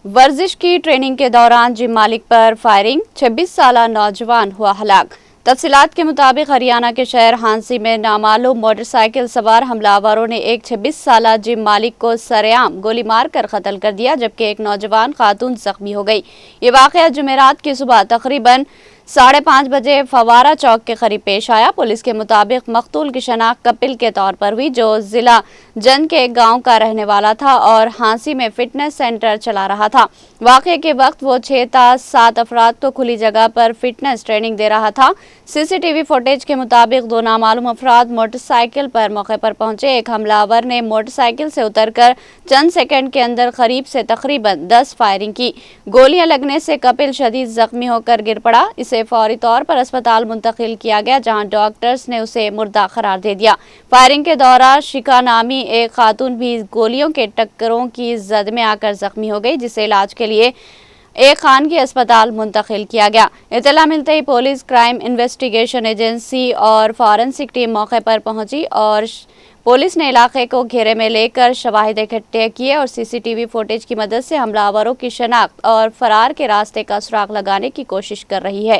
ورزش کی ٹریننگ کے دوران جم مالک پر فائرنگ، 26 سالہ نوجوان ہوا ہلاک۔ تفصیلات کے مطابق ہریانہ کے شہر ہانسی میں نامعلوم موٹر سائیکل سوار حملہ آوروں نے ایک 26 سالہ جم مالک کو سرعام گولی مار کر قتل کر دیا، جبکہ ایک نوجوان خاتون زخمی ہو گئی۔ یہ واقعہ جمعرات کی صبح تقریباً 5:30 بجے فوارہ چوک کے قریب پیش آیا۔ پولیس کے مطابق مقتول کی شناخت کپل کے طور پر ہوئی، جو ضلع جن کے گاؤں کا رہنے والا تھا اور ہانسی میں فٹنس سینٹر چلا رہا تھا۔ واقعے کے وقت وہ 6 تا 7 افراد کو کھلی جگہ پر فٹنس ٹریننگ دے رہا تھا۔ سی سی ٹی وی فوٹیج کے مطابق 2 نامعلوم افراد موٹر سائیکل پر موقع پر پہنچے۔ ایک حملہ آور نے موٹر سائیکل سے اتر کر چند سیکنڈ کے اندر قریب سے تقریباً 10 فائرنگ کی۔ گولیاں لگنے سے کپل شدید زخمی ہو کر گر پڑا۔ اسے فوری طور پر اسپتال منتقل کیا گیا، جہاں ڈاکٹرز نے اسے مردہ قرار دے دیا۔ فائرنگ کے دوران شکا نامی ایک خاتون بھی گولیوں کے ٹکروں کی زد میں آ کر زخمی ہو گئی، جسے علاج کے لیے ایک خانگی اسپتال منتقل کیا گیا۔ اطلاع ملتے ہی پولیس، کرائم انویسٹیگیشن ایجنسی اور فورنسک ٹیم موقع پر پہنچی اور پولیس نے علاقے کو گھیرے میں لے کر شواہد اکٹھے کیے اور سی سی ٹی وی فوٹیج کی مدد سے حملہ آوروں کی شناخت اور فرار کے راستے کا سراغ لگانے کی کوشش کر رہی ہے۔